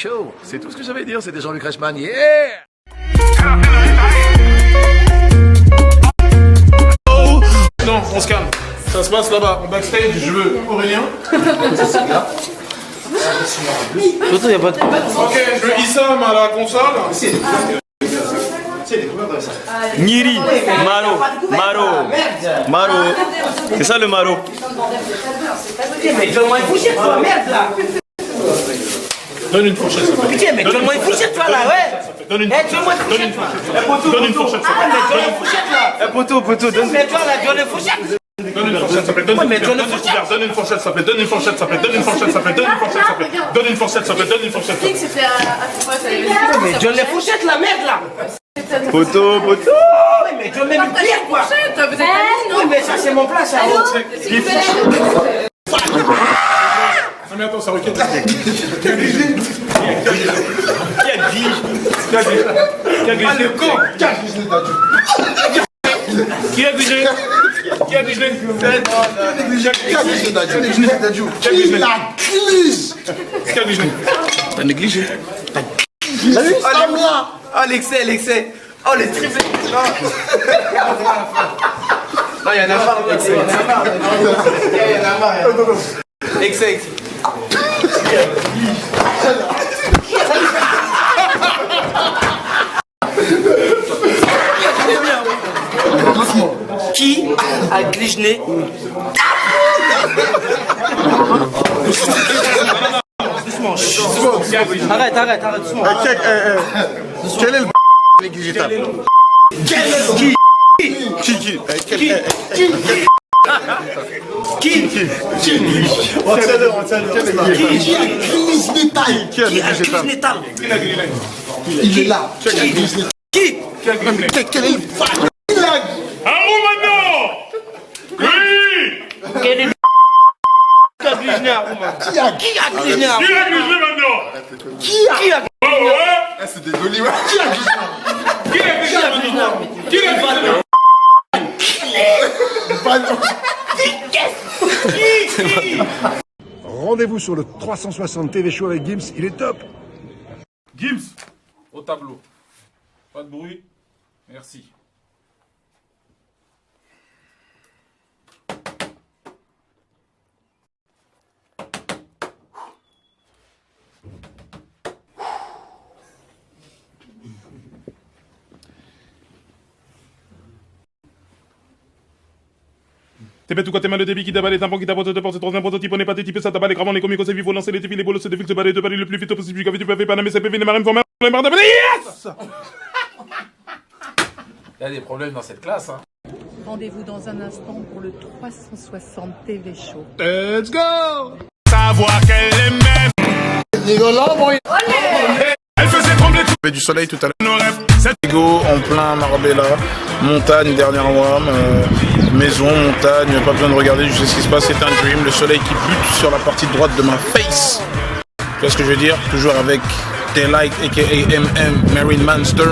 Show, c'est tout ce que j'avais à dire, c'était Jean-Luc Reichmann, yeah! Non, on se calme. Ça se passe là-bas, en backstage, je veux Aurélien. Ok, je veux Issam à la console. Niri, Maro. C'est ça le Maro. Mais donne-moi une fourchette, toi, merde là. Donne une fourchette, ça fait. Putain, mais donne-moi une fourchette, toi là, ouais. Donne une donne-moi une fourchette. Donne une fourchette, ça Ah, mais donne une fourchette là. Poteau, donne. Mais toi là, donne une fourchette. Donne une fourchette, ça fait. Donne une fourchette, ça fait. Donne une fourchette, ça fait. Donne une fourchette, ça fait. Donne une fourchette, ça fait. Donne une fourchette, ça fait. Donne une fourchette, ça fait. C'était à Mais donne les fourchettes là, merde là. Poteau. Oui, mais donne même une cuillère quoi. Oui, mais ça c'est mon plat, ça. Non mais attends, ça requiert. Qui a grillé Ah le con. Qui a grillé T'as négligé. Oh l'excès. Oh le triplé. Non, il y en a marre, l'excès. Excès. Qui a gligné? Arrête, doucement. Quel est le négligé? Il est là. Qui? Quel est le Un mot maintenant. Oui. Quel est le qui a gligné à Rouma? Qui a gligné à Qui Rouma? a grillé maintenant? Qui a Oh ouais. C'est des olives. Qui a Qui a grillé maintenant? Qui a grillé? Rendez-vous sur le 360 TV Show avec Gims, il est top. Gims, au tableau. Pas de bruit. Merci. T'es bête ou quoi, t'es mal de débit qui taballe les tampons qui t'apportent de porte, c'est troisième prototype, on n'est pas des types, ça taballe les gravement, les comiques, il faut lancer les défis, les bolos, se défilent, se balayer, de balayer le plus vite possible, du café, du pavé, paname, c'est PV, les marines, formères, les marins, yes! Il y a des problèmes dans cette classe, hein. Rendez-vous dans un instant pour le 360 TV Show. Let's go! Savoir qu'elle aimait. Elle faisait trembler tout. Du soleil tout à l'heure. Nos rêves. Ego en plein Marbella. Montagne, dernière WAM. Maison, montagne. Pas besoin de regarder, je sais ce qui se passe. C'est un dream. Le soleil qui bute sur la partie droite de ma face. Tu vois ce que je veux dire? Toujours avec Daylight, aka MM, Marine Monster.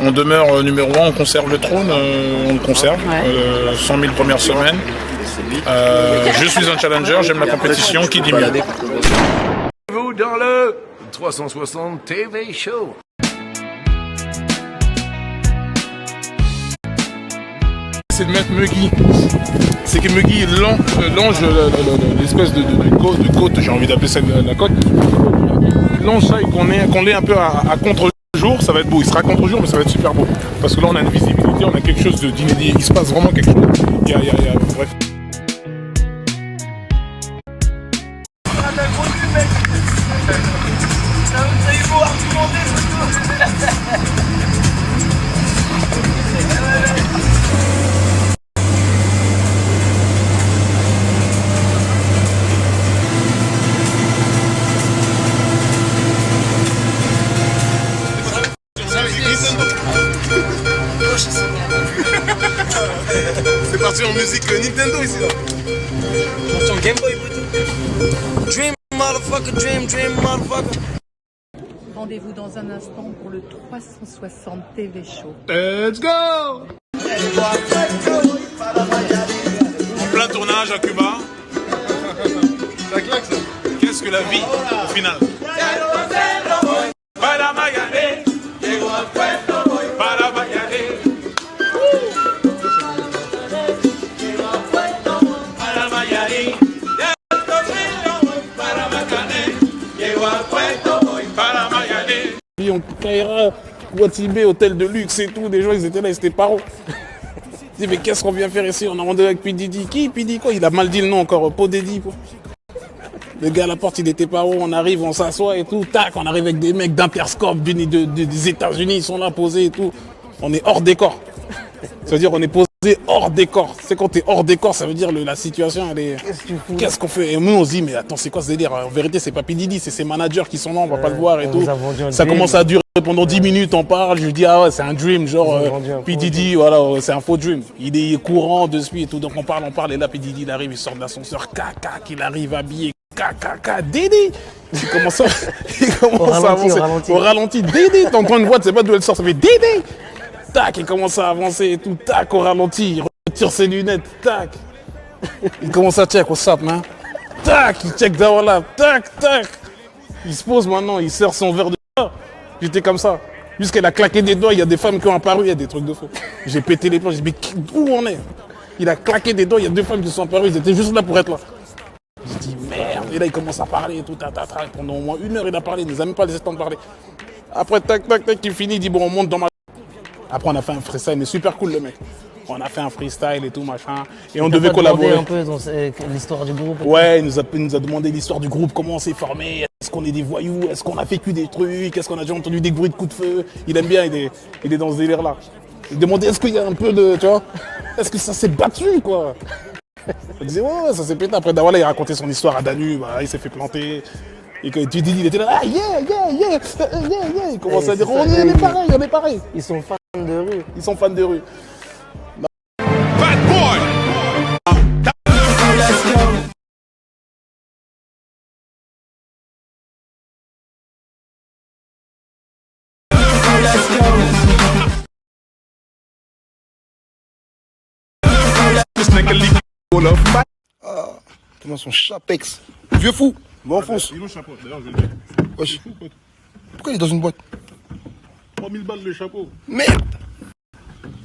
On demeure numéro 1, on conserve le trône, on le conserve, 100 000 premières semaines. Je suis un challenger, j'aime la compétition, qui dit mieux. Vous dans le 360 TV Show. C'est de mettre Muggy. C'est que Muggy longe l'espèce de côte, j'ai envie d'appeler ça la côte. Il longe ça et qu'on l'ait un peu à contre-jour, ça va être beau. Il sera à contre-jour, mais ça va être super beau. Parce que là, on a une visibilité, on a quelque chose d'inédit. Il se passe vraiment quelque chose. Bref. C'est parti en musique Nintendo ici là. Ton Game Boy Bluetooth. Dream motherfucker, dream motherfucker. Rendez-vous dans un instant pour le 360 TV Show. Let's go! En plein tournage à Cuba. Ça claque ça. Qu'est-ce que la vie au final? on Kaira, Watibé, hôtel de luxe et tout. Des gens, ils étaient là, ils étaient paro. Je dis, mais qu'est-ce qu'on vient faire ici? On a rendez-vous avec P. Diddy. Qui P. Diddy quoi? Il a mal dit le nom encore, Po Diddy quoi. Le gars à la porte, il était paro. On arrive, on s'assoit et tout. Tac, on arrive avec des mecs d'Interscope des États-Unis, ils sont là posés et tout. On est hors décor. Ça veut dire on est posé hors décor. C'est quand t'es hors décor, ça veut dire la situation, elle est... Qu'est-ce qu'on fait? Et nous, on se dit, mais attends, c'est quoi ce délire? En vérité, c'est pas P. Diddy, c'est ses managers qui sont là, on va pas le voir et tout. Ça commence à durer pendant 10 minutes, on parle. Je lui dis, ah ouais, c'est un dream, genre P. Diddy, voilà, c'est un faux dream. Il est courant dessus et tout. Donc on parle. Et là, P. Diddy, il arrive, il sort de l'ascenseur, cac, il arrive habillé, cac, Diddy. Il commence à avancer. Au ralenti, Diddy. T'entends une voix, tu sais pas d'où elle sort, ça fait Diddy. Tac, il commence à avancer et tout, tac, au ralenti, il retire ses lunettes, tac. Il commence à check, what's up, man? Tac, il check Dawala, tac. Il se pose maintenant, il sert son verre de vin. J'étais comme ça. Jusqu'elle a claqué des doigts, il y a des femmes qui ont apparu, il y a des trucs de fou. J'ai pété les plombs, j'ai dit, mais où on est? Il a claqué des doigts, il y a 2 femmes qui sont apparues, ils étaient juste là pour être là. J'ai dit, merde, et là il commence à parler et tout, pendant au moins 1 heure il a parlé, il ne nous a même pas laissé le temps de parler. Après, tac, il finit, il dit, bon, on monte dans ma... Après, on a fait un freestyle, mais super cool le mec. On a fait un freestyle et tout, machin. Et on devait collaborer. Un peu dans l'histoire du groupe. Ouais, il nous a demandé l'histoire du groupe, comment on s'est formé, est-ce qu'on est des voyous, est-ce qu'on a vécu des trucs, est-ce qu'on a déjà entendu des bruits de coups de feu. Il aime bien, il est dans ce délire-là. Il demandait est-ce qu'il y a un peu de, tu vois, est-ce que ça s'est battu, quoi. Il disait ouais, ça s'est pété. Après, Dawala, il racontait son histoire à Danu, bah, il s'est fait planter. Et quand tu dis, il était là, ah yeah. Il commence à dire, on est pareil. Ils sont fans de rue. Ils sont fans de rue. Bad boy. Ah, comment son chapex. Vieux fou. Va en fonce. Il est au chapeau, d'ailleurs, je vais le dire. Wesh. Pourquoi il est dans une boîte? 3000 balles le chapeau. Merde.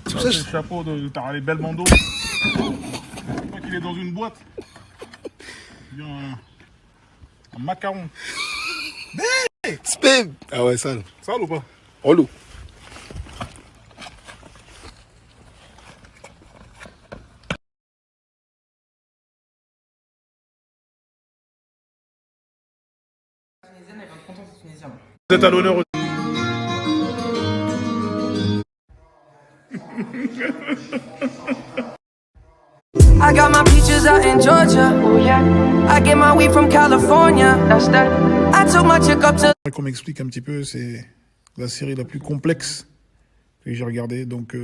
C'est pour ça Le que je... chapeau, t'as les Belmondo. Pas qu'il est dans une boîte. Il y a un macaron. Spam. Ah ouais, sale. Sale ou pas? Relou. Vous êtes à l'honneur aussi. I got my peaches out in Georgia. Oh yeah. I get my weed from California. That's that. I took my chick up to. Qu'on m'explique un petit peu, c'est la série la plus complexe que j'ai regardée. Donc,